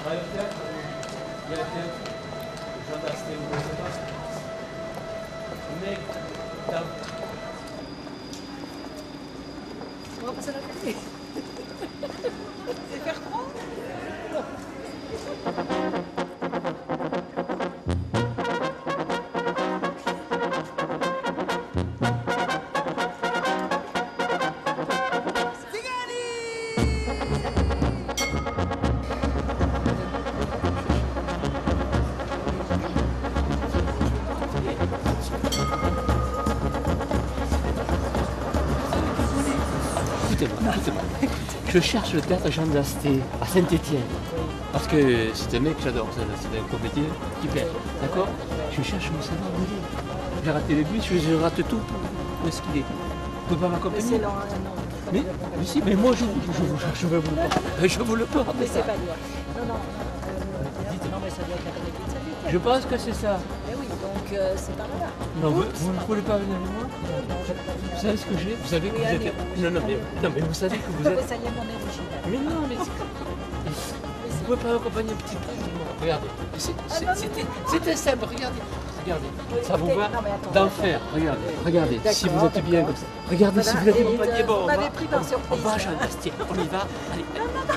Ouais, le théâtre, il y a le théâtre. Jean d'Asté, vous ne connaissez pas? Mec, On va passer la télé. C'est faire trop. Écoutez-moi. Je cherche le théâtre Jean d'Asté à Saint-Étienne. Parce que c'est un mec que j'adore, c'est un comédien qui plaît. D'accord? Je cherche mon savoir où il est. J'ai raté le bus, je rate tout. Où est-ce qu'il est? Vous pouvez pas m'accompagner? C'est lent, Mais si, mais moi je veux vous le porter. Je vous le porte. mais c'est pas dur. Non, mais ça doit être la comédie de Saint-Étienne. Je pense que c'est ça. Eh oui, donc c'est par là. Non, vous ne voulez pas venir avec moi? Vous savez ce que j'ai? Vous savez que Oui, vous allez. êtes... Non, mais vous savez que vous êtes... Ça y est, mon énergie. Mais non, mais... Vous pouvez pas m'accompagner un petit peu? Regardez. C'était simple, regardez. Ça vous va d'enfer. Regardez. Si vous êtes bien comme ça. Regardez si vous êtes accompagné. Bon, on m'avait pris par surprise. On va à Jean d'Asté. On y va. Allez.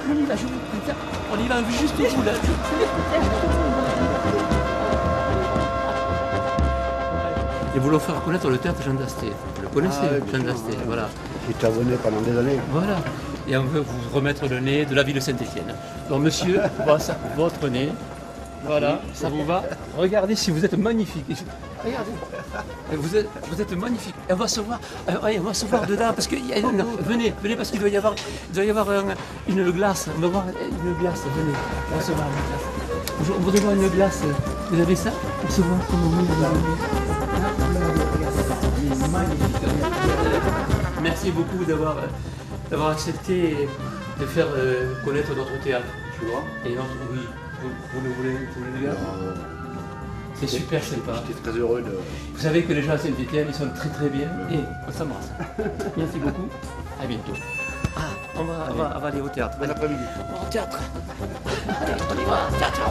On y va, je vous prie. On y va juste au bout là. Et vous leur faire connaître le théâtre Jean d'Asté. Vous le connaissez, Jean d'Asté, voilà. J'étais abonné pendant des années. Voilà. Et on veut vous remettre le nez de la ville de Saint-Étienne. Donc monsieur, voici votre nez. Voilà, ça vous va? Regardez si vous êtes magnifique. Regardez. Vous êtes magnifique. Et on va se voir dedans parce que venez parce qu'il doit y avoir une glace. On va voir une glace. Venez. On va se voir une glace. On voudrait voir une glace. Vous avez ça? On se voit comment on est magnifique. Merci beaucoup d'avoir accepté de faire connaître notre théâtre. Tu vois? Et notre, oui, vous le voulez le gars? C'est super sympa. J'étais très heureux de... Vous savez que les gens à Saint-Étienne, ils sont très très bien. Et on s'embrasse. Merci beaucoup. À bientôt. Ah, on va aller au théâtre. Bon après-midi. Au théâtre. Allez, on y va. Théâtre.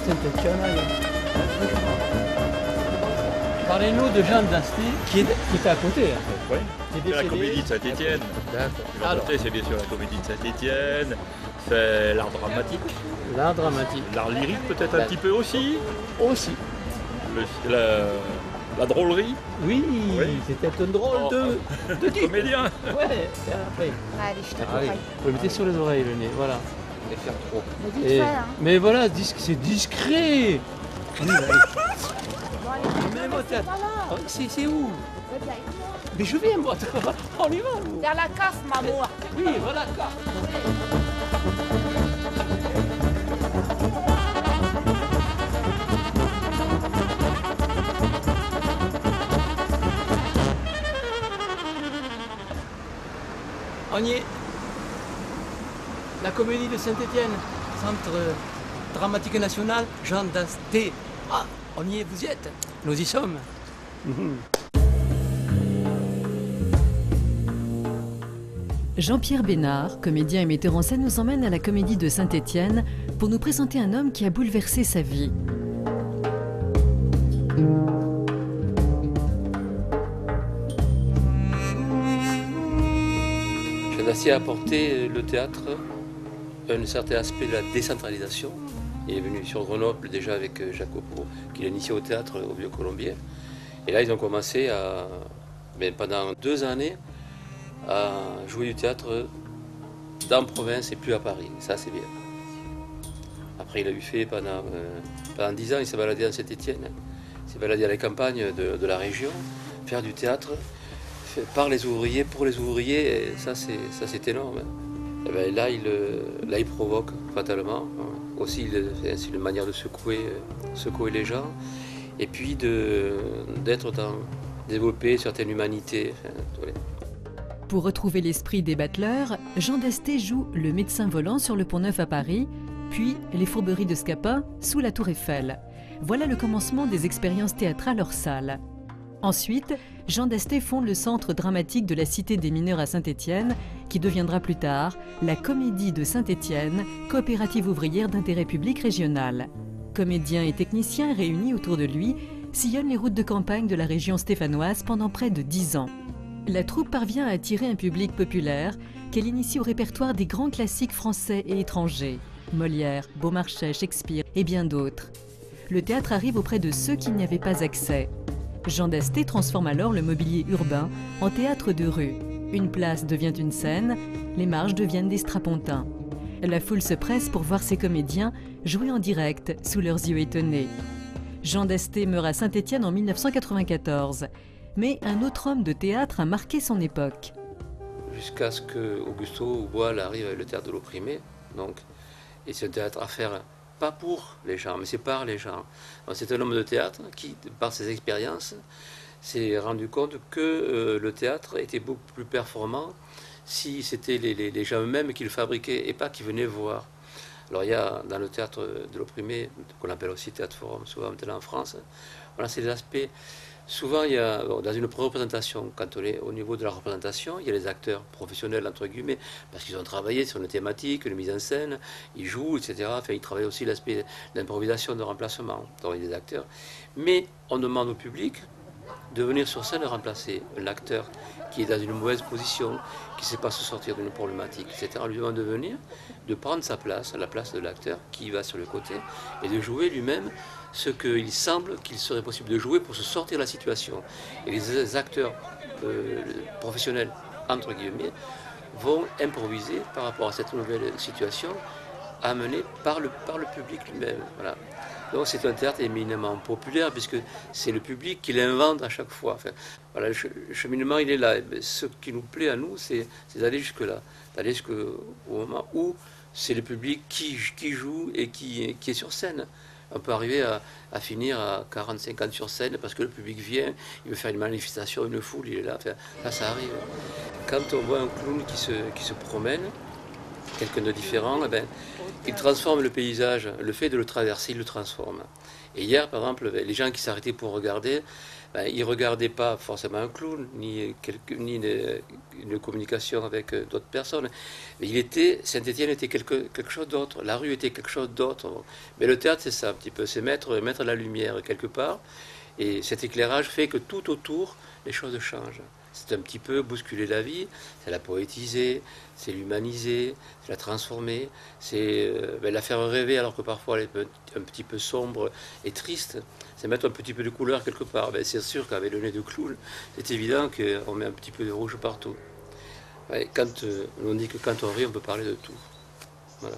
Saint-Étienne. Parlez-nous de Jean d'Asté qui était à côté. Oui, Qui est c'est la décédé. comédie de Saint-Étienne. D'accord. L'autre, c'est bien sûr la comédie de Saint-Étienne. C'est l'art dramatique, L'art dramatique. l'art lyrique peut-être un petit peu aussi. Aussi. La drôlerie, Oui, Oui. c'était un drôle de type. comédien. Ouais, c'est après. Allez, je Allez, vous le mettez sur les oreilles le nez, voilà. Et faire trop. Et- mais voilà, c'est discret. On y va, allez. Même au théâtre. Oh, c'est où? Mais je viens, moi. On y va, nous. Vers la casse, maman. Oui, voilà. On y est. La comédie de Saint-Étienne, Centre dramatique national, Jean d'Asté. Ah, on y est, vous y êtes. Nous y sommes. Jean-Pierre Bénard, comédien et metteur en scène, nous emmène à la Comédie de Saint-Étienne pour nous présenter un homme qui a bouleversé sa vie. Jean d'Asté a apporté le théâtre un certain aspect de la décentralisation. Il est venu sur Grenoble déjà avec Jacopo, qui l'a initié au théâtre au Vieux-Colombier. Et là, ils ont commencé pendant 2 années à jouer du théâtre dans la province et plus à Paris. Ça, c'est bien. Après, il a eu fait pendant 10 ans, il s'est baladé dans Saint-Étienne. Il s'est baladé à la campagne de la région, faire du théâtre fait par les ouvriers, pour les ouvriers, et ça c'est énorme. Et ben là, il provoque fatalement. Aussi, c'est une manière de secouer les gens. Et puis développer une certaine humanité. Enfin, Pour retrouver l'esprit des battleurs, Jean d'Asté joue le médecin volant sur le Pont-Neuf à Paris, puis les fourberies de Scapin sous la Tour Eiffel. Voilà le commencement des expériences théâtrales hors salle. Ensuite, Jean Dasté fonde le Centre dramatique de la Cité des mineurs à Saint-Étienne, qui deviendra plus tard la Comédie de Saint-Étienne, coopérative ouvrière d'intérêt public régional. Comédiens et techniciens réunis autour de lui sillonnent les routes de campagne de la région stéphanoise pendant près de 10 ans. La troupe parvient à attirer un public populaire qu'elle initie au répertoire des grands classiques français et étrangers, Molière, Beaumarchais, Shakespeare et bien d'autres. Le théâtre arrive auprès de ceux qui n'y avaient pas accès. Jean Dasté transforme alors le mobilier urbain en théâtre de rue. Une place devient une scène, les marches deviennent des strapontins. La foule se presse pour voir ses comédiens jouer en direct sous leurs yeux étonnés. Jean Dasté meurt à Saint-Étienne en 1994, mais un autre homme de théâtre a marqué son époque. Jusqu'à ce que Augusto Boal arrive avec le théâtre de l'opprimé, et c'est un théâtre à faire pas pour les gens, mais c'est par les gens. C'est un homme de théâtre qui, par ses expériences, s'est rendu compte que le théâtre était beaucoup plus performant si c'était les gens eux-mêmes qui le fabriquaient et pas qui venaient voir. Alors il y a dans le théâtre de l'opprimé, qu'on appelle aussi théâtre forum, souvent maintenant en France, voilà, c'est des aspects. Souvent, il y a, dans une représentation, quand on est au niveau de la représentation, il y a les acteurs professionnels, entre guillemets, parce qu'ils ont travaillé sur une thématique, une mise en scène, ils jouent, etc. Enfin, ils travaillent aussi l'aspect d'improvisation, de remplacement, donc il y a des acteurs. Mais on demande au public de venir sur scène remplacer un acteur qui est dans une mauvaise position, qui ne sait pas se sortir d'une problématique, etc. On lui demande de venir, de prendre sa place, la place de l'acteur qui va sur le côté, et de jouer lui-même ce qu'il semble qu'il serait possible de jouer pour se sortir de la situation. Et les acteurs professionnels, entre guillemets, vont improviser par rapport à cette nouvelle situation amenée par le public lui-même. Voilà. Donc c'est un théâtre éminemment populaire puisque c'est le public qui l'invente à chaque fois. Enfin, voilà, le cheminement il est là. Ce qui nous plaît à nous, c'est d'aller jusque-là, d'aller jusqu'au moment où c'est le public qui joue et qui est sur scène. On peut arriver à finir à 40-50 ans sur scène parce que le public vient, il veut faire une manifestation, une foule, il est là. Enfin, ça arrive. Quand on voit un clown qui se promène, quelqu'un de différent, il transforme le paysage. Le fait de le traverser, il le transforme. Et hier, par exemple, les gens qui s'arrêtaient pour regarder, ils ne regardaient pas forcément un clown, ni une communication avec d'autres personnes. Mais Saint-Étienne était quelque chose d'autre, la rue était quelque chose d'autre. Mais le théâtre, c'est ça un petit peu, c'est mettre la lumière quelque part. Et cet éclairage fait que tout autour, les choses changent. C'est un petit peu bousculer la vie, c'est la poétiser, c'est l'humaniser, c'est la transformer, c'est la faire rêver alors que parfois elle est un petit peu sombre et triste. C'est mettre un petit peu de couleur quelque part. C'est sûr qu'avec le nez de clown, c'est évident qu'on met un petit peu de rouge partout. On dit que quand on rit, on peut parler de tout. Voilà.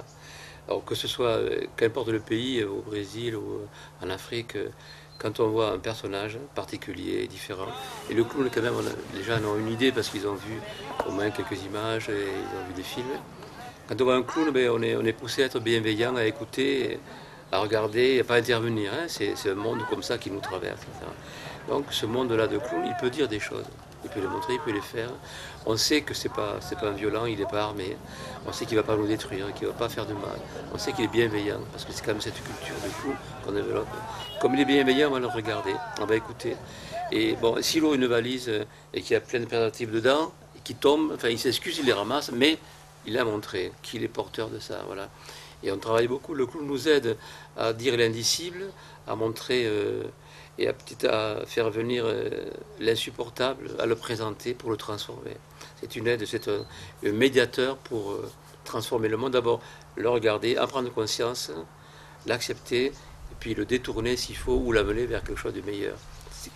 Alors que ce soit, qu'importe le pays, au Brésil ou en Afrique, quand on voit un personnage particulier, différent, et le clown, quand même, les gens en ont une idée parce qu'ils ont vu au moins quelques images et ils ont vu des films. Quand on voit un clown, on est poussé à être bienveillant, à écouter, à regarder, et à pas intervenir. C'est un monde comme ça qui nous traverse. Etc. Donc ce monde-là de clown, il peut dire des choses. Il peut les montrer, il peut les faire. On sait que c'est pas un violent, il n'est pas armé. On sait qu'il ne va pas nous détruire, qu'il ne va pas faire de mal. On sait qu'il est bienveillant, parce que c'est quand même cette culture de clown qu'on développe. Comme il est bienveillant, on va le regarder, on va écouter. Et bon, s'il ouvre une valise et qu'il y a plein de préservatifs dedans, et qu'il tombe, enfin il s'excuse, il les ramasse, mais il a montré qu'il est porteur de ça. Voilà. Et on travaille beaucoup. Le clown nous aide à dire l'indicible, à montrer et à faire venir l'insupportable, à le présenter pour le transformer. C'est une aide, c'est un médiateur pour transformer le monde. D'abord, le regarder, en prendre conscience, l'accepter, et puis le détourner s'il faut, ou l'amener vers quelque chose de meilleur,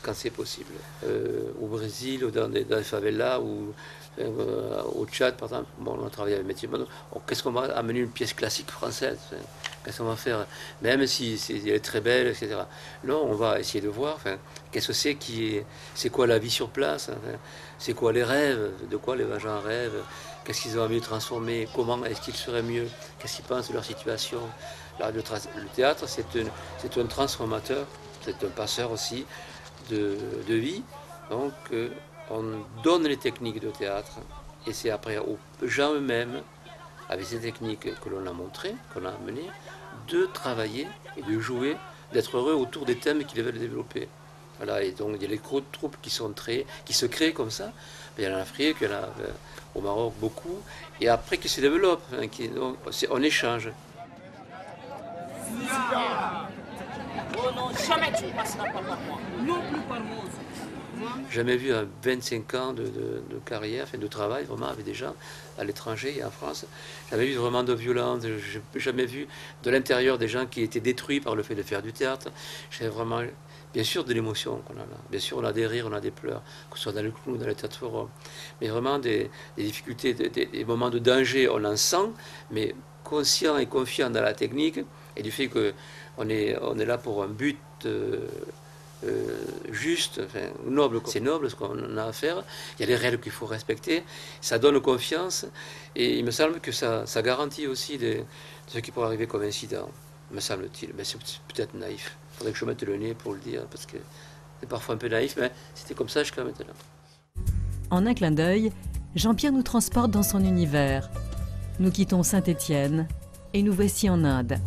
quand c'est possible. Au Brésil, ou dans les favelas, ou au Tchad, par exemple, on a travaillé avec Métier Monde. Qu'est-ce qu'on va amener une pièce classique française? Qu'est-ce qu'on va faire? Même si elle est très belle, etc. Non, on va essayer de voir qu'est-ce que c'est quoi la vie sur place, c'est quoi les rêves, de quoi les gens rêvent, qu'est-ce qu'ils ont envie de transformer, comment est-ce qu'ils seraient mieux, qu'est-ce qu'ils pensent de leur situation. Là, le théâtre, c'est un transformateur, c'est un passeur aussi de vie. Donc, on donne les techniques de théâtre et c'est après aux gens eux-mêmes, avec ces techniques que l'on a montrées, qu'on a amenées, de travailler et de jouer d'être heureux autour des thèmes qu'ils veulent développer. Voilà, et donc il y a les groupes qui se créent comme ça. Il y en a en Afrique, il y en a au Maroc beaucoup, et après qui se développent, hein, donc, on échange. Oh non, jamais tu passeras par moi. Non plus par moi. Jamais vu à 25 ans de carrière, enfin de travail vraiment avec des gens à l'étranger et en France. Jamais vu vraiment de violence, j'ai jamais vu de l'intérieur des gens qui étaient détruits par le fait de faire du théâtre. J'ai vraiment, bien sûr, de l'émotion qu'on a là. Bien sûr, on a des rires, on a des pleurs, que ce soit dans le clown, dans le théâtre forum. Mais vraiment des difficultés, des moments de danger, on en sent, mais conscient et confiant dans la technique et du fait qu'on est là pour un but juste, enfin, noble. C'est noble ce qu'on a à faire. Il y a les règles qu'il faut respecter. Ça donne confiance et il me semble que ça garantit aussi ce qui pourrait arriver comme incident, me semble-t-il. Mais c'est peut-être naïf. Il faudrait que je mette le nez pour le dire parce que c'est parfois un peu naïf, mais c'était comme ça jusqu'à maintenant. En un clin d'œil, Jean-Pierre nous transporte dans son univers. Nous quittons Saint-Étienne et nous voici en Inde.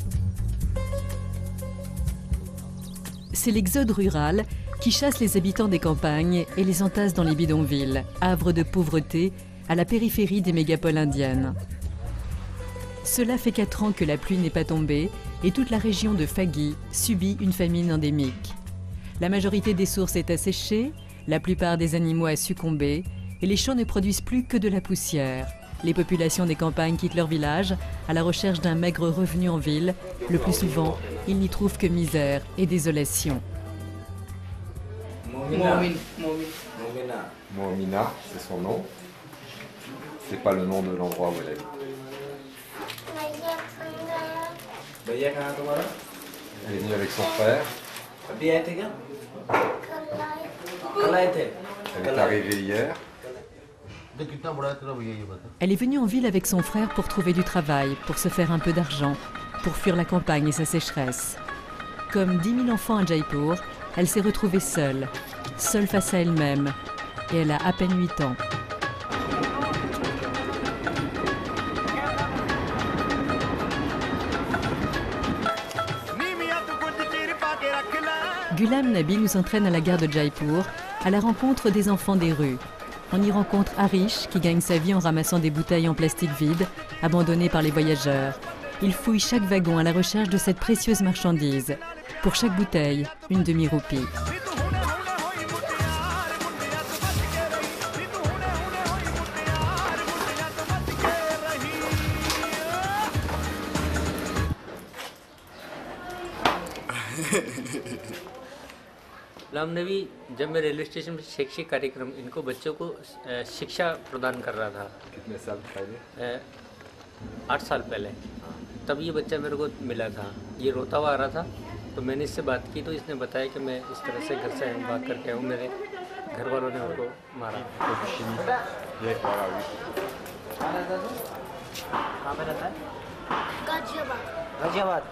C'est l'exode rural qui chasse les habitants des campagnes et les entasse dans les bidonvilles, havre de pauvreté à la périphérie des mégapoles indiennes. Cela fait 4 ans que la pluie n'est pas tombée et toute la région de Phaghi subit une famine endémique. La majorité des sources est asséchée, la plupart des animaux a succombé et les champs ne produisent plus que de la poussière. Les populations des campagnes quittent leur village à la recherche d'un maigre revenu en ville. Le plus souvent, ils n'y trouvent que misère et désolation. Mohamina, c'est son nom. C'est pas le nom de l'endroit où elle habite. Elle est venue avec son frère. Elle est arrivée hier. Elle est venue en ville avec son frère pour trouver du travail, pour se faire un peu d'argent, pour fuir la campagne et sa sécheresse. Comme 10 000 enfants à Jaipur, elle s'est retrouvée seule face à elle-même, et elle a à peine 8 ans. Ghulam Nabi nous entraîne à la gare de Jaipur, à la rencontre des enfants des rues. On y rencontre Harish, qui gagne sa vie en ramassant des bouteilles en plastique vide, abandonnées par les voyageurs. Il fouille chaque wagon à la recherche de cette précieuse marchandise. Pour chaque bouteille, une demi-roupie. Ghulam नबी जब मैं railway station में शैक्षिक कार्यक्रम इनको बच्चों को शिक्षा प्रदान कर रहा था। कितने साल पहले? 8 साल पहले। तब ये बच्चा मेरे को मिला था। ये रोता हुआ आ रहा था, तो मैंने इससे बात की तो इसने बताया कि मैं इस तरह से घर से भाग करके आऊँ, मेरे घर वालों ने उनको मारा।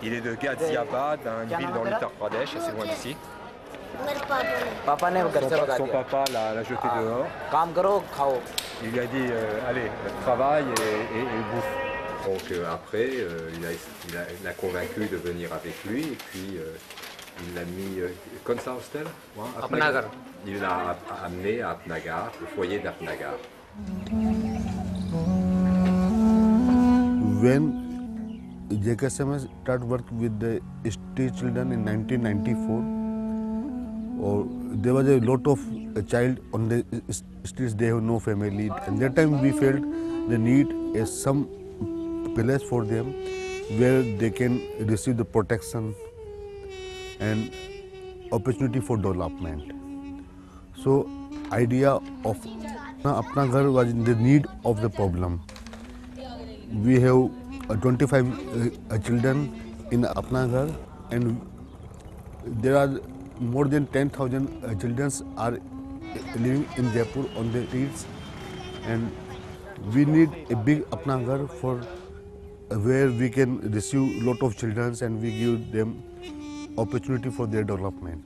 Il est de Ghaziabad, une ville dans l'Uttar Pradesh, assez loin d'ici. Son papa l'a jeté dehors. Il lui a dit allez, travaille et bouffe. Donc après, il l'a convaincu de venir avec lui et puis il l'a mis comme ça hostel. Apnagar. Il l'a amené à Apnagar, le foyer d'Apnagar. When JKSMS started work with the street children in 1994, there was a lot of child on the streets. They have no family. At that time, we felt the need is some place for them where they can receive the protection and opportunity for development. So, idea of Apna Ghar was in the need of the problem. We have 25 children in Apna Ghar, and there are more than 10,000 children are living in Jaipur on the streets, and we need a big Apna Ghar for where we can receive lot of children and we give them opportunity for their development.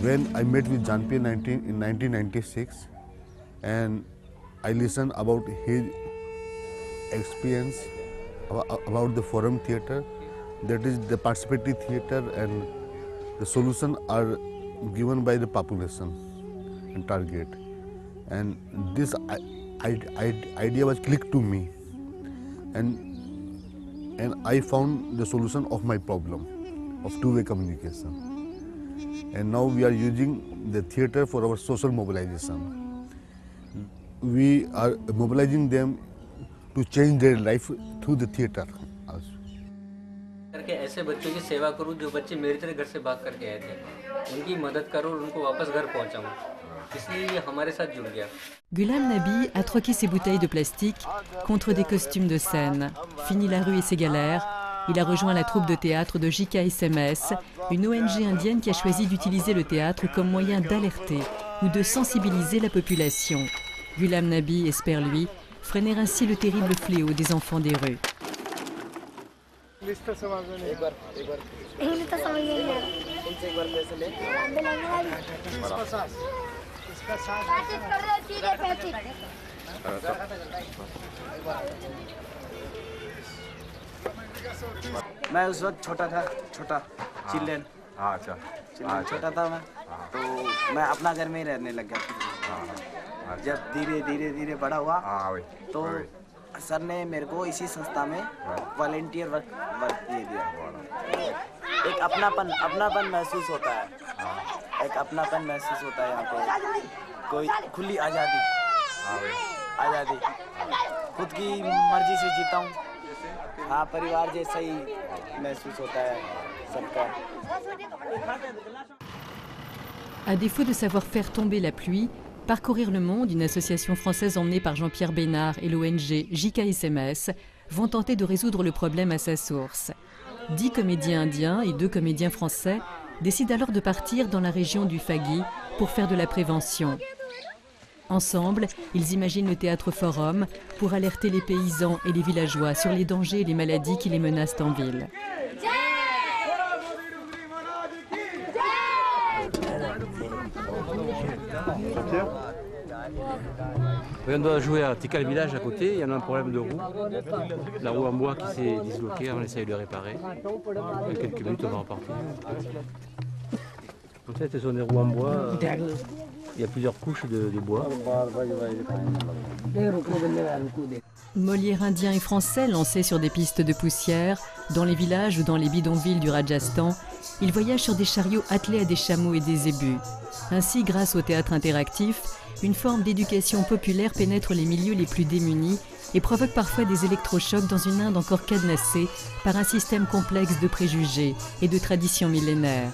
when I met with Jean Pierre in 1996, and I listened about his experience about the Forum Theatre, that is the participatory theatre, and the solutions are given by the population and target. And this idea was clicked to me, and I found the solution of my problem of two-way communication. And now we are using the theatre for our social mobilization. We are mobilizing them to change their life through the theatre also. करके ऐसे बच्चों की सेवा करूं जो बच्चे मेरी तरह घर से भाग करके आए थे, उनकी मदद करूं और उनको वापस घर पहुंचाऊं, इसलिए ये हमारे साथ जुड़ गया. Ghulam Nabi a troqué ses bouteilles de plastique contre des costumes de scène. Fini la rue et ses galères, il a rejoint la troupe de théâtre de JKSMS, une ONG indienne qui a choisi d'utiliser le théâtre comme moyen d'alerter ou de sensibiliser la population. Ghulam Nabi espère, lui, freiner ainsi le terrible fléau des enfants des rues. मैं उस वक्त छोटा चिल्ड्रन छोटा था मैं, तो मैं अपना घर में ही रहने लग गया. जब धीरे धीरे बड़ा हुआ तो सर ने मेरे को इसी संस्था में वॉलंटियर वर्क दे दिया. एक अपनापन महसूस होता है, यहाँ पे कोई खुली आज़ादी, खुद की मर्जी से जीता हूँ. हाँ, परिवार जैसा ही महसूस होता है सबका. À défaut de savoir faire tomber la pluie, Parcourir le monde, une association française emmenée par Jean-Pierre Bénard et l'ONG JKSMS, vont tenter de résoudre le problème à sa source. 10 comédiens indiens et 2 comédiens français décident alors de partir dans la région du Phaghi pour faire de la prévention. Ensemble, ils imaginent le théâtre Forum pour alerter les paysans et les villageois sur les dangers et les maladies qui les menacent en ville. On doit jouer à Tikal village à côté, il y en a un problème de roue. La roue en bois qui s'est disloquée, on essaye de réparer. Dans quelques minutes, on va repartir. En fait, ce sont des roues en bois. Il y a plusieurs couches de bois. Molière indien et français lancés sur des pistes de poussière, dans les villages ou dans les bidonvilles du Rajasthan, ils voyagent sur des chariots attelés à des chameaux et des zébus. Ainsi, grâce au théâtre interactif, une forme d'éducation populaire pénètre les milieux les plus démunis et provoque parfois des électrochocs dans une Inde encore cadenassée par un système complexe de préjugés et de traditions millénaires.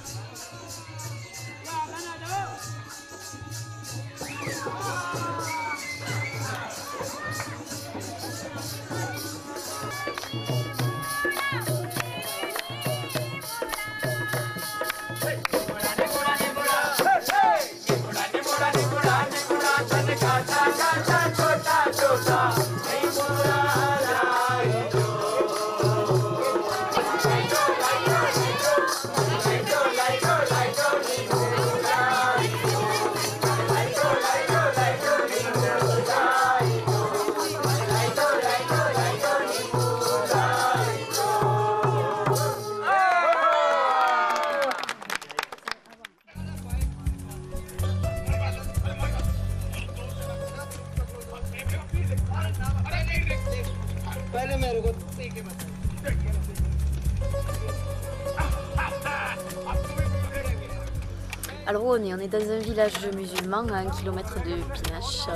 Alors on est dans un village musulman à 1 kilomètre de Pinache.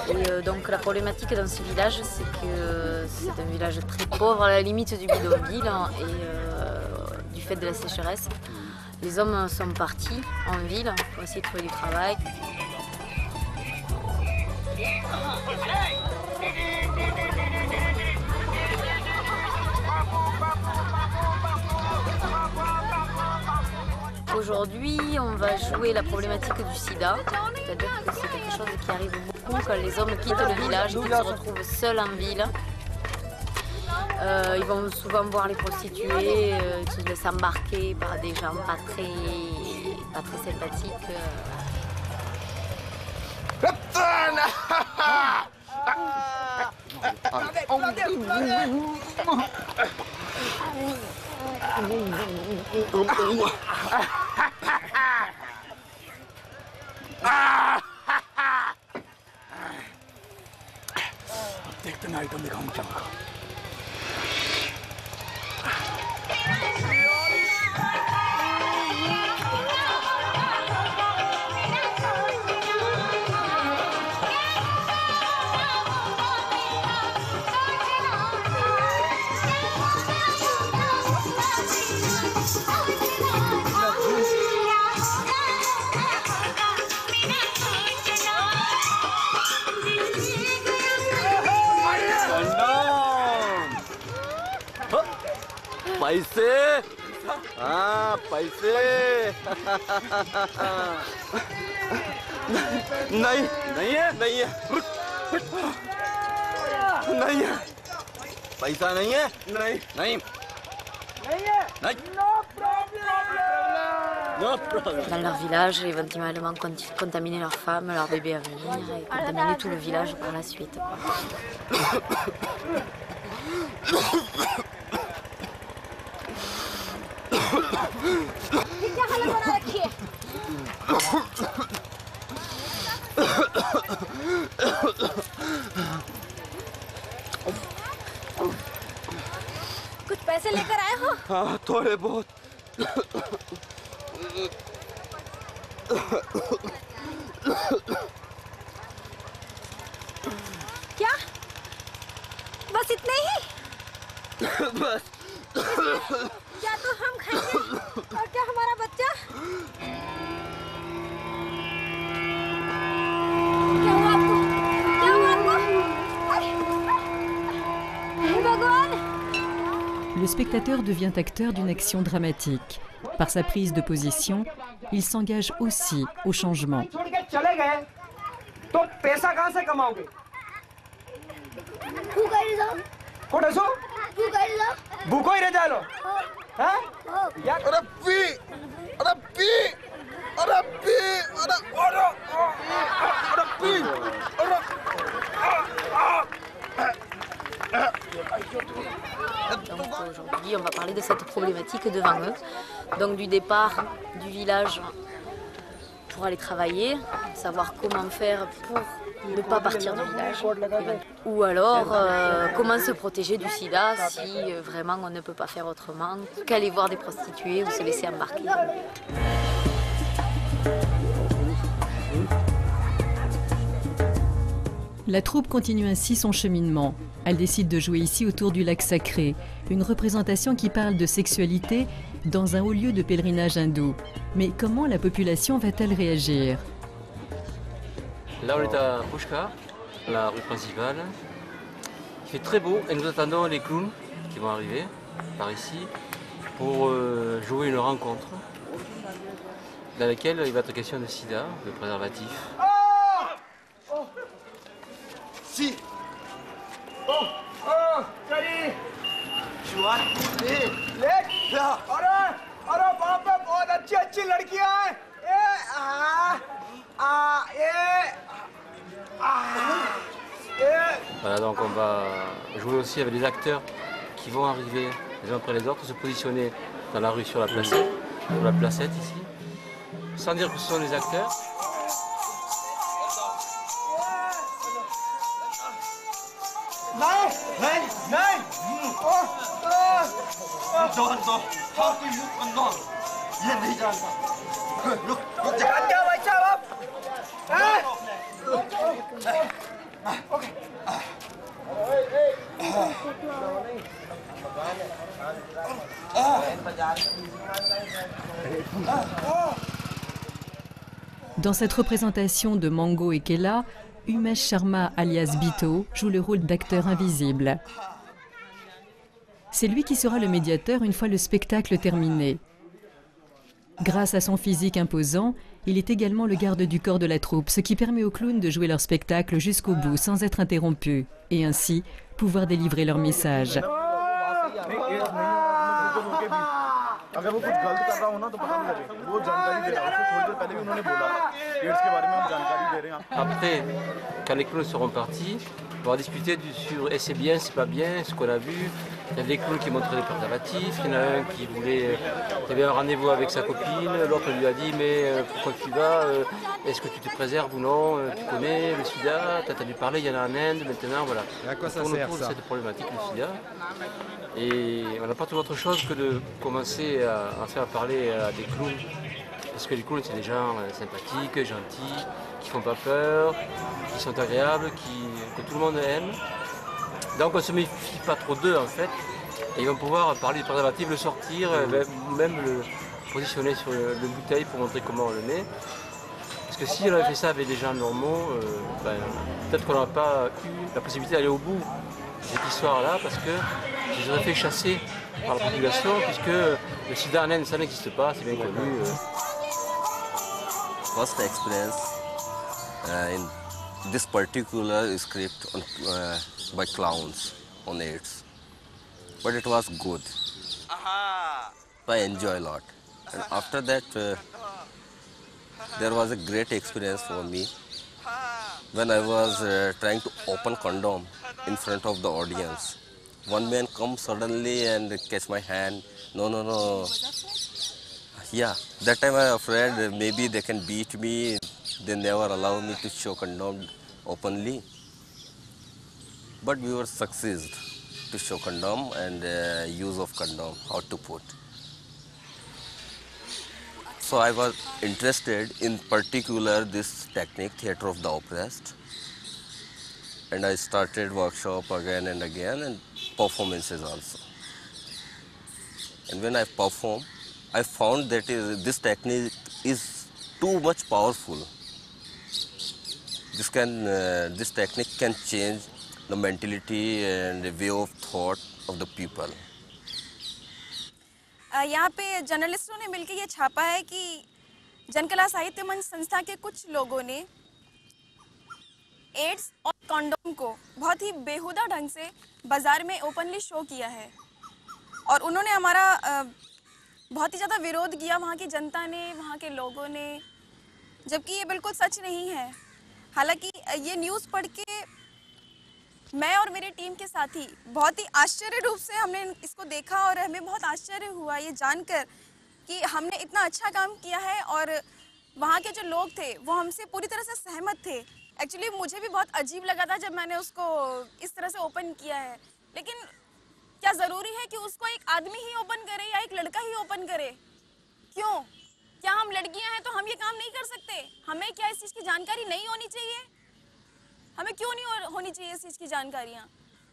Et donc la problématique dans ce village, c'est que c'est un village très pauvre, à la limite du bidonville, et du fait de la sécheresse. Les hommes sont partis en ville pour essayer de trouver du travail. Aujourd'hui, on va jouer la problématique du sida, c'est-à-dire que c'est quelque chose qui arrive beaucoup quand les hommes quittent le village, qu'ils se retrouvent seuls en ville. Ils vont souvent voir les prostituées, ils se laissent embarquer par des gens pas très pas très sympathique. पैसे हाँ पैसे नहीं नहीं है नहीं है नहीं है पैसा नहीं है नहीं नहीं Dans leur village, ils vont éventuellement contaminer leurs femmes, leurs bébés à venir et contaminer tout le village par la suite. कुछ पैसे लेकर आए हो? हाँ थोड़े बहुत क्या? बस इतने ही? बस क्या तो हम खाएंगे और क्या हमारा बच्चा? क्या हुआ आपको? क्या हुआ आपको? हे भगवान! Le spectateur devient acteur d'une action dramatique. Par sa prise de position, il s'engage aussi au changement. Donc aujourd'hui, on va parler de cette problématique devant eux. Donc du départ du village pour aller travailler, savoir comment faire pour ne pas partir du village. Ou alors comment se protéger du sida si vraiment on ne peut pas faire autrement qu'aller voir des prostituées ou se laisser embarquer. La troupe continue ainsi son cheminement. Elle décide de jouer ici autour du lac sacré, une représentation qui parle de sexualité dans un haut lieu de pèlerinage hindou. Mais comment la population va-t-elle réagir? Là on est à Pushkar, la rue principale. Il fait très beau et nous attendons les clowns qui vont arriver par ici pour jouer une rencontre dans laquelle il va être question de sida, de préservatif. Si चली शुरुआत अरे बाप रे बहुत अच्छी अच्छी लड़कियां हैं Voilà, donc on va jouer aussi avec les acteurs qui vont arriver les uns après les autres, se positionner dans la rue sur la placette ici, sans dire que ce sont des acteurs. Dans cette représentation de Mango et Kela, Umesh Sharma alias Bito joue le rôle d'acteur invisible. C'est lui qui sera le médiateur une fois le spectacle terminé. Grâce à son physique imposant, il est également le garde du corps de la troupe, ce qui permet aux clowns de jouer leur spectacle jusqu'au bout sans être interrompus, et ainsi pouvoir délivrer leur message. अगर वो कुछ गलत कर रहा हो ना तो पता नहीं लगे, वो जानकारी दे रहा है। थोड़ी देर पहले भी उन्होंने बोला एड्स के बारे में हम जानकारी दे रहे हैं। Après, quand les clowns seront partis, on va discuter sur c'est bien, c'est pas bien, ce qu'on a vu. Il y avait des clowns qui montraient les préservatifs, il y en a un qui voulait, qui avait un rendez-vous avec sa copine, l'autre lui a dit mais pourquoi tu vas, est-ce que tu te préserves ou non, tu connais le sida, tu as entendu parler, il y en a en Inde maintenant, voilà. Et à quoi ça tourne sert autour de ça? cette problématique du sida. Et on n'a pas trouvé autre chose que de commencer à faire parler à des clowns. Parce que les clowns, c'est des gens sympathiques, gentils, qui font pas peur, qui sont agréables, que tout le monde aime. Donc on ne se méfie pas trop d'eux en fait. Et ils vont pouvoir parler du préservatif, le sortir, même le positionner sur le bouteille pour montrer comment on le met. Parce que si on avait fait ça avec des gens normaux, peut-être qu'on n'aurait pas eu la possibilité d'aller au bout de cette histoire-là, parce que je les aurais fait chasser par la population, puisque le sida en Inde, ça n'existe pas, c'est bien connu. First experience in this particular script on, by clowns on AIDS, but it was good. So I enjoy a lot, and after that there was a great experience for me when I was trying to open condom in front of the audience. One man comes suddenly and catch my hand. No. Yeah, that time I was afraid maybe they can beat me. They never allow me to show condom openly. But we were succeeded to show condom and use of condom, how to put. So I was interested in particular this technique, theatre of the oppressed. And I started workshop again and again and performances also. And when I perform, I found that this technique is too much powerful. This technique can change the mentality and the way of thought of the people. यहाँ पे जर्नलिस्टों ने मिलकर ये छापा है कि जनकला साहित्य मंच संस्था के कुछ लोगों ने एड्स और कॉन्डोम को बहुत ही बेहुदा ढंग से बाजार में ओपनली शो किया है और उन्होंने हमारा बहुत ही ज़्यादा विरोध किया, वहाँ की जनता ने, वहाँ के लोगों ने, जबकि ये बिल्कुल सच नहीं है। हालांकि ये न्यूज़ पढ़ के मैं और मेरे टीम के साथी बहुत ही आश्चर्य रूप से हमने इसको देखा और हमें बहुत आश्चर्य हुआ ये जानकर कि हमने इतना अच्छा काम किया है और वहाँ के जो लोग थे वो हमसे पूरी तरह से सहमत थे। एक्चुअली मुझे भी बहुत अजीब लगा था जब मैंने उसको इस तरह से ओपन किया है, लेकिन क्या ज़रूरी है कि उसको एक आदमी ही ओपन करे या एक लड़का ही ओपन करे? क्यों? क्या हम लड़कियां हैं तो हम ये काम नहीं कर सकते? हमें क्या इस चीज़ की जानकारी नहीं होनी चाहिए? हमें क्यों नहीं होनी चाहिए इस चीज़ की जानकारियाँ?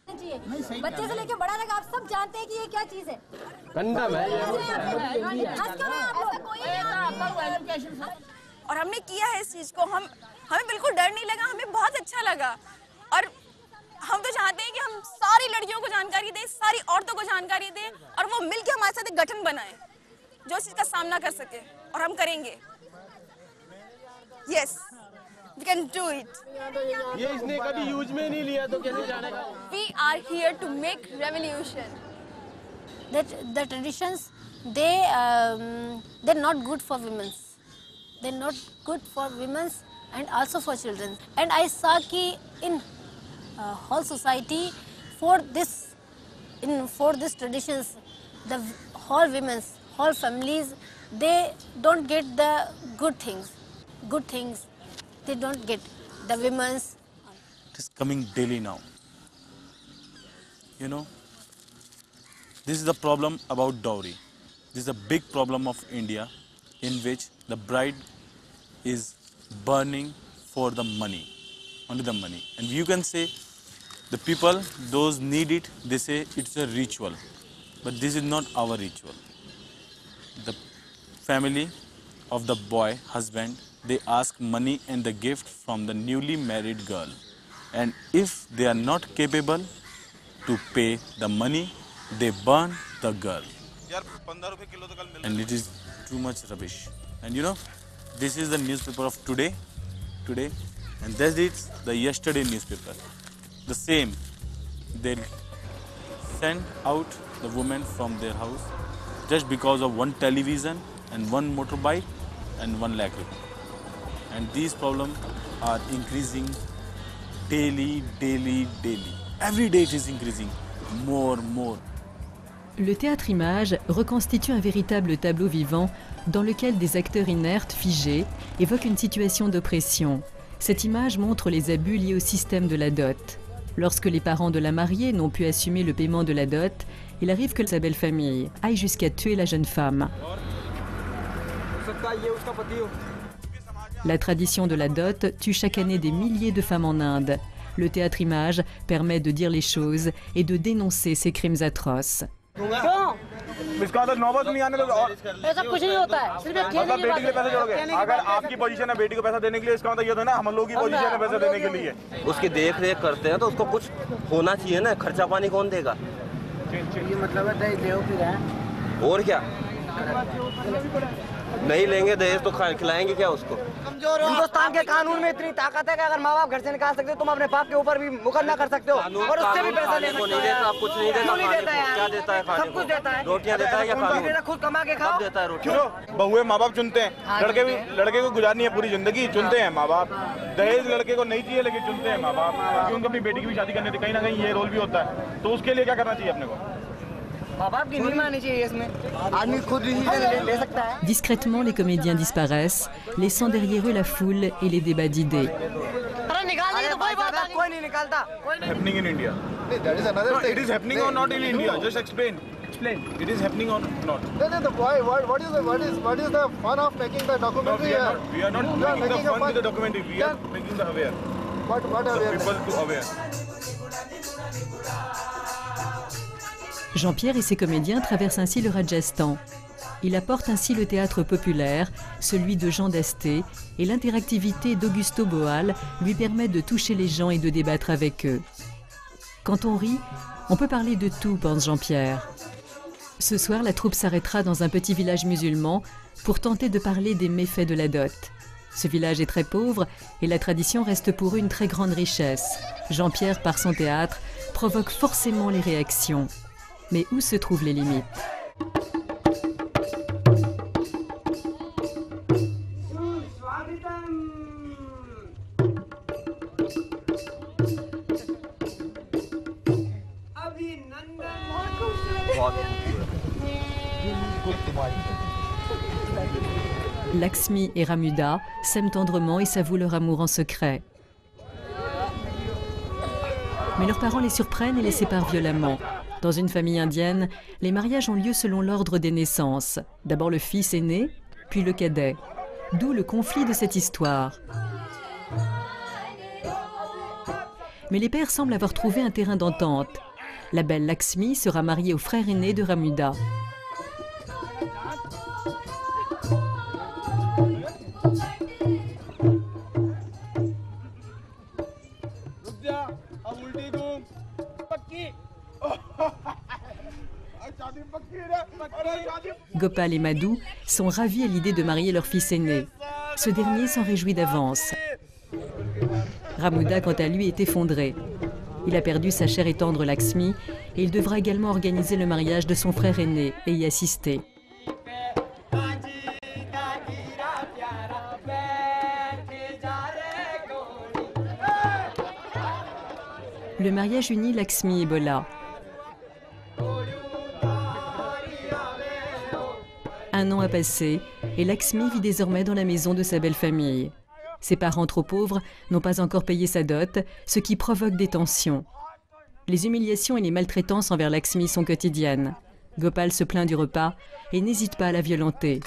बच्चे से लेके बड़ा तक आप सब जानते हैं कि ये क्या चीज़ है। कंडम है और हमने किया है इस चीज़ को, हमें बिल्कुल डर नहीं लगा, हमें बहुत अच्छा लगा और हम तो चाहते हैं कि हम सारी लड़कियों को जानकारी दें, सारी औरतों को जानकारी दें और वो मिलकर हमारे साथ एक गठन बनाएं जो इस चीज़ का सामना कर सके और हम करेंगे। Yes, we can do it. ये इसने कभी यूज में नहीं लिया तो कैसे जानेगा? We are here to make revolution. That the traditions they're not good for women. They're not good for women and also for children. And I saw कि in whole society for this traditions, the whole women's, whole families, they don't get the good things they don't get the women's. It is coming daily now. You know, this is the problem about dowry. This is a big problem of India in which the bride is burning for the money, only the money. And you can say the people, those need it, they say it's a ritual. But this is not our ritual. The family of the boy, husband, they ask money and the gift from the newly married girl. And if they are not capable to pay the money, they burn the girl. And it is too much rubbish. And you know, this is the newspaper of today, and that is the yesterday newspaper. The same, they send out the women from their house just because of one television and one motorbike and one lack. And these problems are increasing daily. Every day it is increasing more. Le théâtre-image reconstitue un véritable tableau vivant dans lequel des acteurs inertes, figés, évoquent une situation d'oppression. Cette image montre les abus liés au système de la dot. Lorsque les parents de la mariée n'ont pu assumer le paiement de la dot, il arrive que sa belle-famille aille jusqu'à tuer la jeune femme. La tradition de la dot tue chaque année des milliers de femmes en Inde. Le théâtre-image permet de dire les choses et de dénoncer ces crimes atroces. इसका तो नौबत नहीं आने दो। ऐसा कुछ नहीं होता है, सिर्फ एक मतलब बेटी के लिए पैसे जोड़ोगे। अगर आपकी पोजीशन है बेटी को पैसा देने के लिए, इसका मतलब ये तो ना हम लोगों की पोजीशन है पैसा देने के लिए। उसकी देख रेख करते हैं तो उसको कुछ होना चाहिए ना, खर्चा पानी कौन देगा? ये मतलब है दहेज दे फिर है और क्या नहीं लेंगे दहेज तो खिलाएंगे क्या उसको? हिंदुस्तान के कानून में इतनी ताकत है कि अगर माँ बाप घर से निकाल सकते हो तुम अपने बाप के ऊपर भी मुकदमा कर सकते हो और उससे भी पैसा ले सकते हो। आप कुछ नहीं देता, क्या देता है? सब कुछ देता है, रोटियां देता है या खाना? खुद कमा के खाओ देता है रोटियां। बहुए माँ बाप चुनते हैं, लड़के को गुजारनी है पूरी जिंदगी, चुनते हैं माँ बाप। दहेज लड़के को नहीं चाहिए लेकिन चुनते हैं माँ बाप, क्योंकि उनको अपनी बेटी की भी शादी करनी थी। कहीं ना कहीं ये रोल भी होता है, तो उसके लिए क्या करना चाहिए अपने को? Discrètement, les comédiens disparaissent, laissant derrière eux la foule et les débats d'idées. Happening in India. That is another thing. It is happening or not in India? Just explain. It is happening or not? Why? What is the fun of making the documentary? We are not making the fun with the documentary. We are making the aware. What awareness? People to aware. Jean-Pierre et ses comédiens traversent ainsi le Rajasthan. Il apporte ainsi le théâtre populaire, celui de Jean Dasté, et l'interactivité d'Augusto Boal lui permet de toucher les gens et de débattre avec eux. Quand on rit, on peut parler de tout, pense Jean-Pierre. Ce soir, la troupe s'arrêtera dans un petit village musulman pour tenter de parler des méfaits de la dot. Ce village est très pauvre et la tradition reste pour eux une très grande richesse. Jean-Pierre, par son théâtre, provoque forcément les réactions. Mais où se trouvent les limites? Lakshmi et Ramuda s'aiment tendrement et s'avouent leur amour en secret. Mais leurs parents les surprennent et les séparent violemment. Dans une famille indienne, les mariages ont lieu selon l'ordre des naissances. D'abord le fils aîné, puis le cadet. D'où le conflit de cette histoire. Mais les pères semblent avoir trouvé un terrain d'entente. La belle Lakshmi sera mariée au frère aîné de Ramuda. Gopal et Madhu sont ravis à l'idée de marier leur fils aîné. Ce dernier s'en réjouit d'avance. Ramuda, quant à lui, est effondré. Il a perdu sa chère et tendre Lakshmi et il devra également organiser le mariage de son frère aîné et y assister. Le mariage unit Lakshmi et Bola. Un an a passé et Lakshmi vit désormais dans la maison de sa belle famille. Ses parents trop pauvres n'ont pas encore payé sa dot, ce qui provoque des tensions. Les humiliations et les maltraitances envers Lakshmi sont quotidiennes. Gopal se plaint du repas et n'hésite pas à la violenter.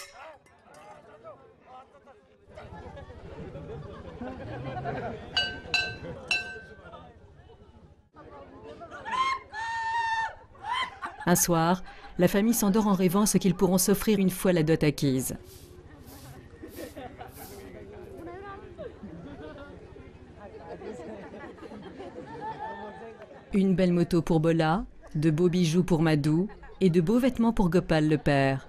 Un soir, la famille s'endort en rêvant ce qu'ils pourront s'offrir une fois la dot acquise. Une belle moto pour Bola, de beaux bijoux pour Madhu et de beaux vêtements pour Gopal le père.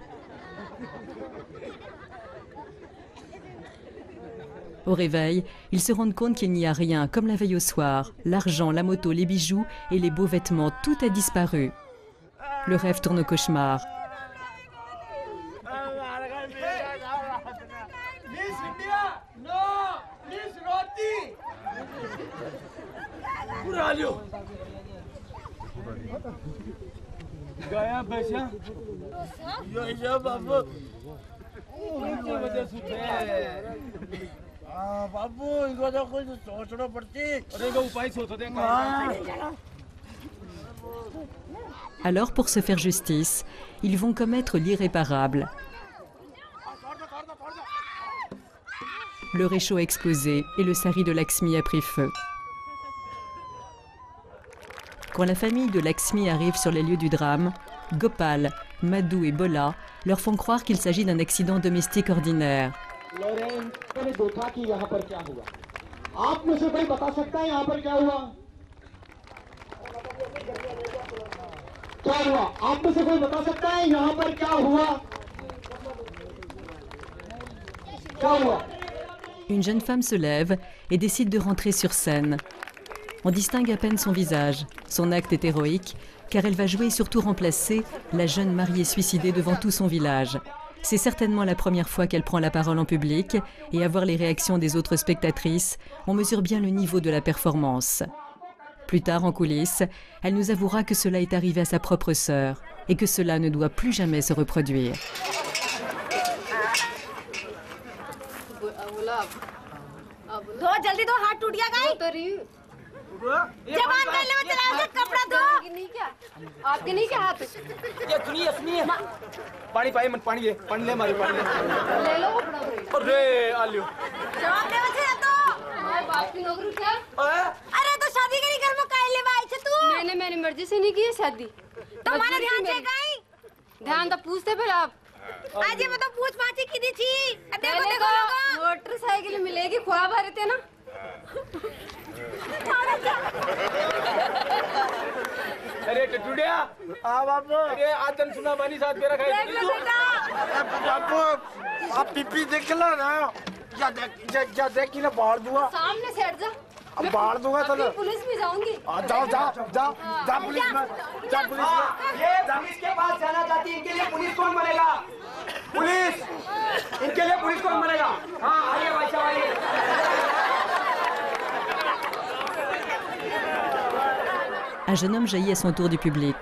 Au réveil, ils se rendent compte qu'il n'y a rien, comme la veille au soir. L'argent, la moto, les bijoux et les beaux vêtements, tout a disparu. Le rêve tourne au cauchemar. गया पैसा यो हिसाब बाबू इनकी वजह से बाबू इनको तो कुछ सोचना पड़ती अरे इनको उपाय सोचते हैं। Alors, pour se faire justice, ils vont commettre l'irréparable. Le réchaud a explosé et le sari de Laxmi a pris feu. Quand la famille de Laxmi arrive sur les lieux du drame, Gopal, Madhu et Bola leur font croire qu'il s'agit d'un accident domestique ordinaire. Une jeune femme se lève et décide de rentrer sur scène. On distingue à peine son visage. Son acte est héroïque, car elle va jouer et surtout remplacer la jeune mariée suicidée devant tout son village. C'est certainement la première fois qu'elle prend la parole en public, et à voir les réactions des autres spectatrices, on mesure bien le niveau de la performance. Plus tard, en coulisses, elle nous avouera que cela est arrivé à sa propre sœur, et que cela ne doit plus jamais se reproduire. जल्दी दो हाथ टूट गया जबान कर ले चला से कपड़ा दो नहीं क्या आपके नहीं क्या हाथ ये सुनिए पानी पाई मत पानी ले मारे पानी ले लो अरे आलियो जवाब दे बच्चे तो मैं बाप की नौकरी क्या अरे तो शादी करी घर में काहे ले आई छे तू मैंने मेरी मर्जी से नहीं की है शादी तुम्हारा ध्यान से काई ध्यान तो पूछते पहले आप आज ये मतलब पूछ पाछी की दी थी देखो देखो मोटरसाइकिल मिलेगी ख्वाब आ रहे थे ना अरे टुटिया बाबू अरे आज तन सुना बनी साथ मेरा खाई बाबू आप पीपी देख लो ना या देख की ना बाढ़ दूंगा सामने से हट जा अब बाढ़ दूंगा चलो पुलिस में जाऊंगी जाओ पुलिस में ये पुलिस के पास जाना चाहती है इनके लिए पुलिस कौन बनेगा पुलिस इनके लिए पुलिस कौन बनेगा हाँ आइए भाई साहब आइए Un jeune homme jaillit à son tour du public.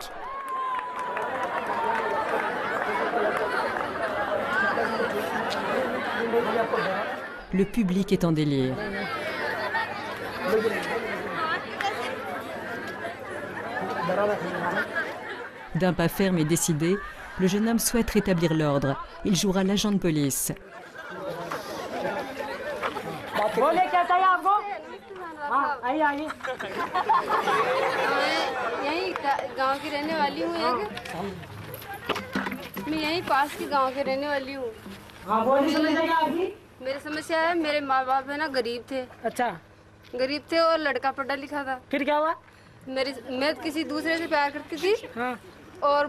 Le public est en délire. D'un pas ferme et décidé, le jeune homme souhaite rétablir l'ordre. Il jouera l'agent de police. बोले क्या चाहिए आपको हाँ आइए आइए यही गांव की रहने वाली हूँ मैं यहीं पास की गांव के रहने वाली हूँ मेरी समस्या है मेरे माँ बाप है ना गरीब थे अच्छा गरीब थे और लड़का पढ़ा लिखा था फिर क्या हुआ मैं किसी दूसरे से प्यार करती थी हाँ। और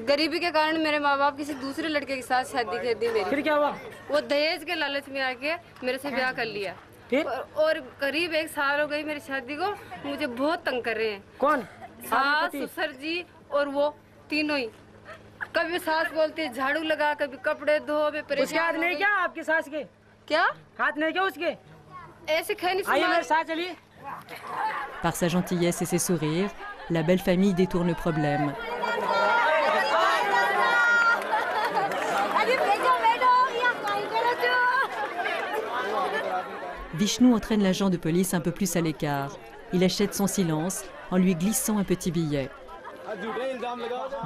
गरीबी के कारण मेरे माँ बाप किसी दूसरे लड़के के साथ शादी कर दी मेरी फिर क्या हुआ वो दहेज के लालच में आके मेरे से ब्याह कर लिया फिर और करीब 1 साल हो गई मेरी शादी को मुझे बहुत तंग कर रहे हैं कौन सास ससुर जी और वो तीनों ही कभी सास बोलती है झाड़ू लगा कभी कपड़े धो मैं परेशान उसके हाथ नहीं क्या आपकी सास के क्या हाथ नहीं क्या उसके ऐसे खैनी आइए मेरे साथ चलिए Par sa gentillesse et ses sourires, la belle famille détourne le problème. Vishnu entraîne l'agent de police un peu plus à l'écart. Il achète son silence en lui glissant un petit billet.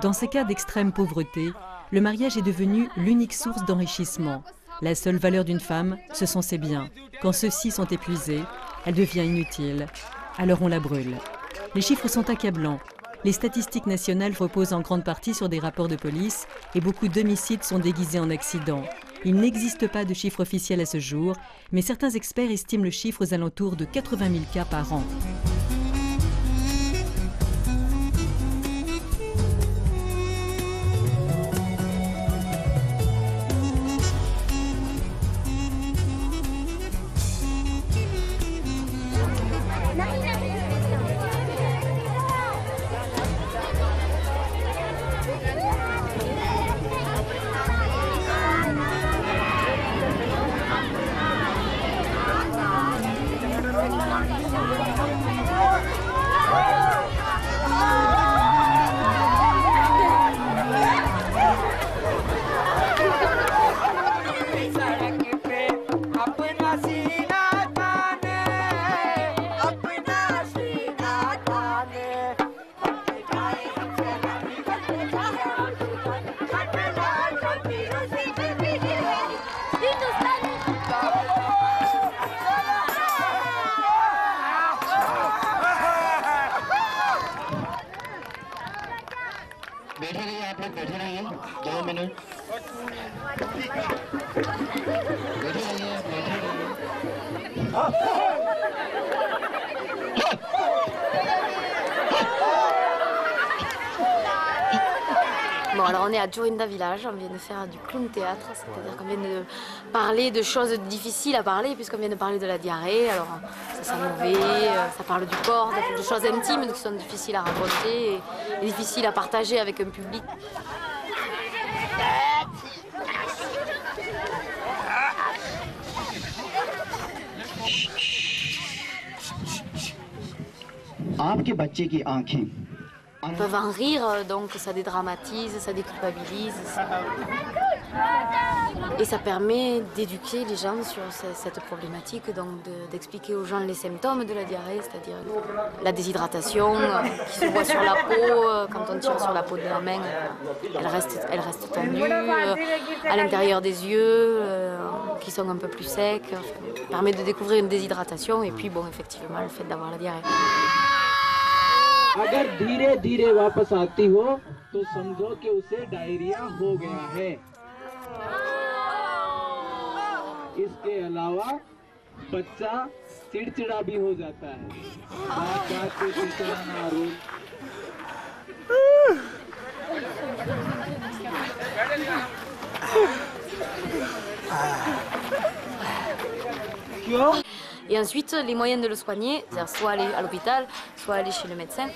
Dans ces cas d'extrême pauvreté, le mariage est devenu l'unique source d'enrichissement. La seule valeur d'une femme, ce sont ses biens. Quand ceux-ci sont épuisés, elle devient inutile. Alors on la brûle. Les chiffres sont accablants. Les statistiques nationales reposent en grande partie sur des rapports de police et beaucoup d'homicides sont déguisés en accidents. Il n'existe pas de chiffre officiel à ce jour, mais certains experts estiment le chiffre aux alentours de 80 000 cas par an. Bon, alors on est à Jorinda Village, on vient de faire du clown théâtre, c'est-à-dire qu'on vient de parler de choses difficiles à parler, puisqu'on vient de parler de la diarrhée. Alors ça sent mauvais, ça parle du corps, de choses intimes qui sont difficiles à raconter et difficiles à partager avec un public. Ils peuvent en rire, donc ça dédramatise, ça déculpabilise. Et ça permet d'éduquer les gens sur cette problématique, donc d'expliquer aux gens les symptômes de la diarrhée, c'est-à-dire la déshydratation qui se voit sur la peau, quand on tire sur la peau de la main, elle reste tendue, à l'intérieur des yeux, qui sont un peu plus secs. Ça permet de découvrir une déshydratation et puis, bon, effectivement, le fait d'avoir la diarrhée. अगर धीरे धीरे वापस आती हो तो समझो कि उसे डायरिया हो गया है। इसके अलावा बच्चा चिड़चिड़ा भी हो जाता है। बात बात पे चिड़चिड़ाना रोज। Quoi? Et ensuite, les moyens de le soigner, c'est-à-dire soit aller à l'hôpital, soit aller chez le médecin.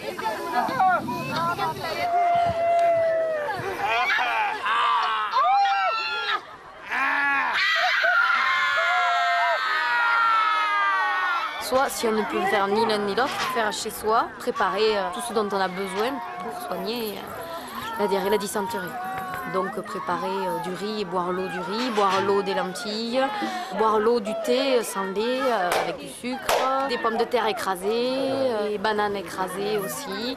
Soit, si on ne peut faire ni l'un ni l'autre, faire chez soi, préparer tout ce dont on a besoin pour soigner la diarrhée, la dysenterie. Donc préparer du riz et boire l'eau du riz, boire l'eau des lentilles, boire l'eau du thé sans lait avec du sucre, des pommes de terre écrasées, des bananes écrasées aussi.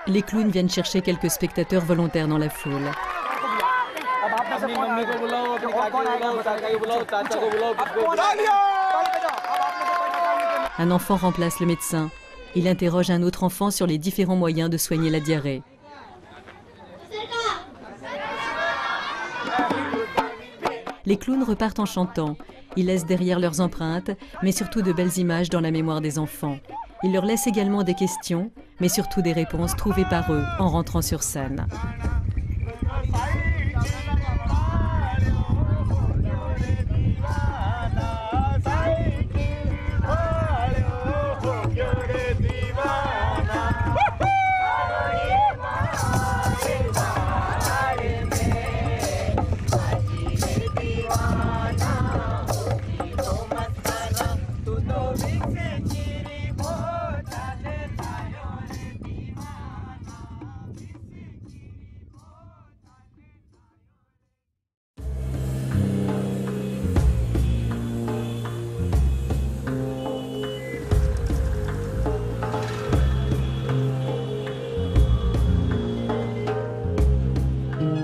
Les clowns viennent chercher quelques spectateurs volontaires dans la foule. Un enfant remplace le médecin. Il interroge un autre enfant sur les différents moyens de soigner la diarrhée. Les clowns repartent en chantant. Ils laissent derrière leurs empreintes, mais surtout de belles images dans la mémoire des enfants. Ils leur laissent également des questions, mais surtout des réponses trouvées par eux en rentrant sur scène.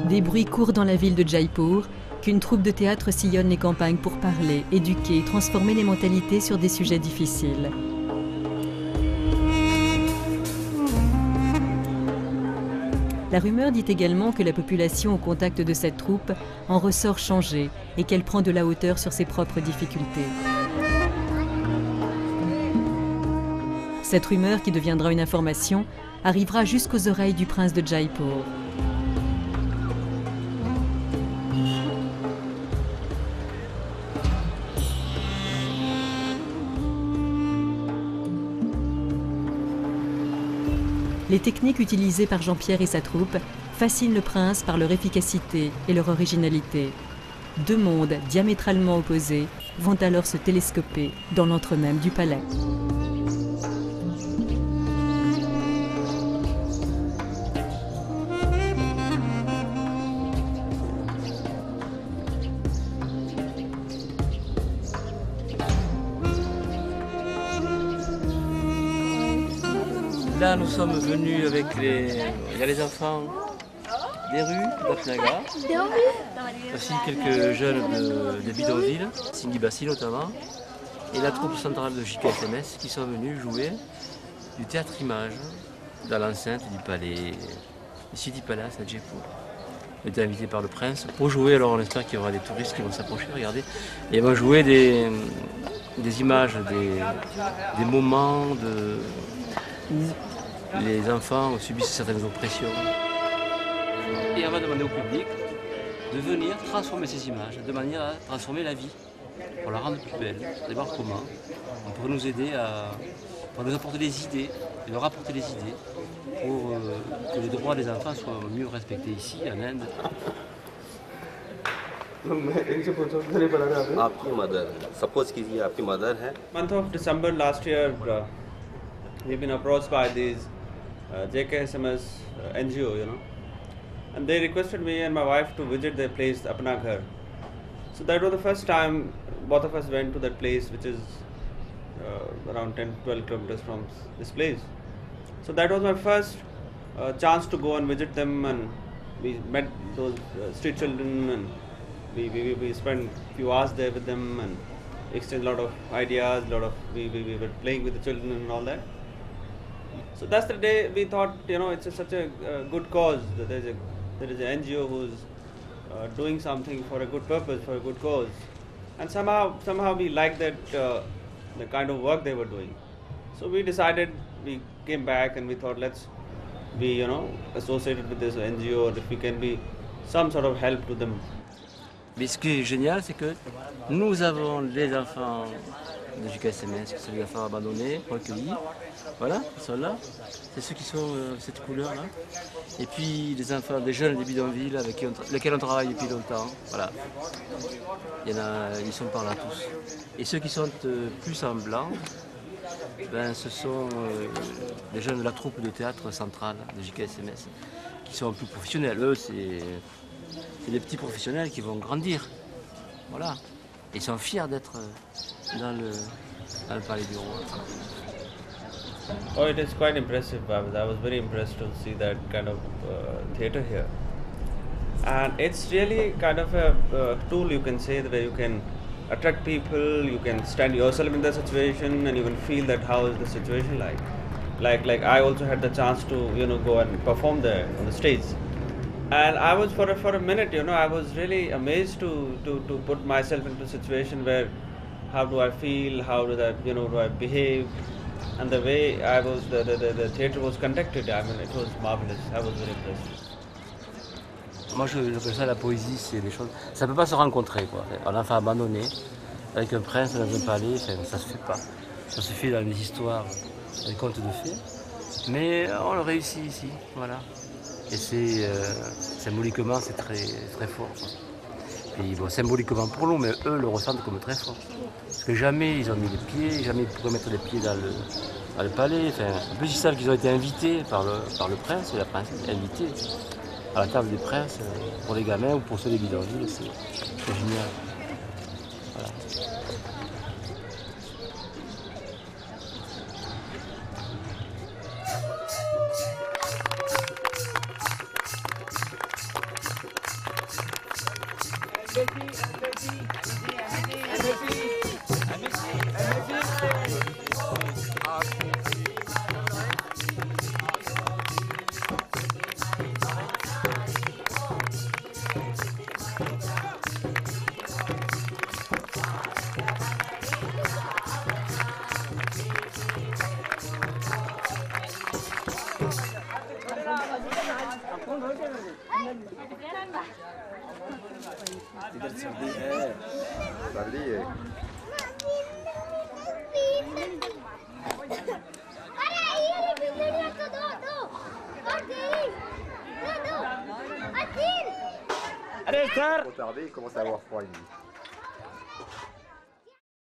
Des bruits courent dans la ville de Jaipur, qu'une troupe de théâtre sillonne les campagnes pour parler, éduquer, transformer les mentalités sur des sujets difficiles. La rumeur dit également que la population au contact de cette troupe en ressort changée et qu'elle prend de la hauteur sur ses propres difficultés. Cette rumeur, qui deviendra une information, arrivera jusqu'aux oreilles du prince de Jaipur. Les techniques utilisées par Jean-Pierre et sa troupe fascinent le prince par leur efficacité et leur originalité. Deux mondes diamétralement opposés vont alors se télescoper dans l'antre même du palais. Là, nous sommes venus avec les... Il y a les enfants des rues d'Apnaga, aussi quelques jeunes de bidonvilles, Singibassi notamment, et la troupe centrale de JKSMS qui sont venus jouer du théâtre-image dans l'enceinte du palais, le Sidi Palace à Jaipur. On était invité par le prince pour jouer, alors on espère qu'il y aura des touristes qui vont s'approcher, regardez, et ils vont jouer des images, des moments où les enfants subissent certaines oppressions. Et on va demander au public de venir transformer ces images de manière à transformer la vie, pour la rendre plus belle, et voir comment on pourrait nous aider pour nous apporter des idées, et leur apporter des idées pour que les droits des enfants soient mieux respectés ici, en Inde. आपकी mother suppose कीजिए आपकी मदर है Month of December last year, we've been approached by these JKSMS NGO, you know, and they requested me and my wife to visit their place, Apna Ghar. So that was the first time both of us went to that place, which is around 10-12 kilometers from this place. So that was my first chance to go and visit them, and we met those street children, and we spent a few hours there with them and exchanged a lot of ideas, we were playing with the children and all that. So that's the day we thought, you know, it's such a good cause. That there is an NGO who's doing something for a good purpose, for a good cause, and somehow we liked that the kind of work they were doing. So we decided, we came back and we thought, let's be, you know, associated with this NGO, or if we can be some sort of help to them. Mais ce qui est génial, c'est que nous avons les enfants de JKSMS, qui sont des enfants abandonnés, recueillis, voilà, ils sont là, c'est ceux qui sont cette couleur-là. Et puis les enfants, des jeunes des bidonvilles avec lesquels on travaille depuis longtemps, voilà. Il y en a, ils sont par là tous. Et ceux qui sont plus en blanc, ben, ce sont des jeunes de la troupe de théâtre centrale de JKSMS, qui sont plus professionnels. Eux, c'est des petits professionnels qui vont grandir. Voilà. Ils sont fiers d'être dans le palais du roi. Oh, it is quite impressive. I was very impressed to see that kind of theatre here. And it's really kind of a tool, you can say, where you can attract people, you can stand yourself in the situation, and you can feel that how is the situation like. Like I also had the chance to, you know, go and perform there on the stage. And I was for a minute, you know, I was really amazed to put myself into a situation where how do I feel, how do I, you know, do I behave, and the way I was, the theatre was conducted, I mean, it was marvelous. I was very impressed. Moi, j'appelle ça la poésie, c'est des choses. Ça ne peut pas se rencontrer, quoi. Un enfant abandonné, avec un prince dans un palais, enfin, ça se fait pas. Ça se fait dans les histoires, les contes de fées. Mais on le réussit ici, voilà. Et c'est symboliquement, c'est très fort, quoi. Et bon, symboliquement pour nous, mais eux le ressentent comme très fort. Parce que jamais ils ont mis les pieds, jamais ils pourraient mettre les pieds dans le palais. Enfin, en plus, ils savent qu'ils ont été invités par le prince et la princesse, invités à la table des princes pour les gamins ou pour ceux des bidonvilles, c'est génial. Voilà. इधर सर्दी है सर्दी है Allez, sir! Trop tardé, il commence à avoir froid.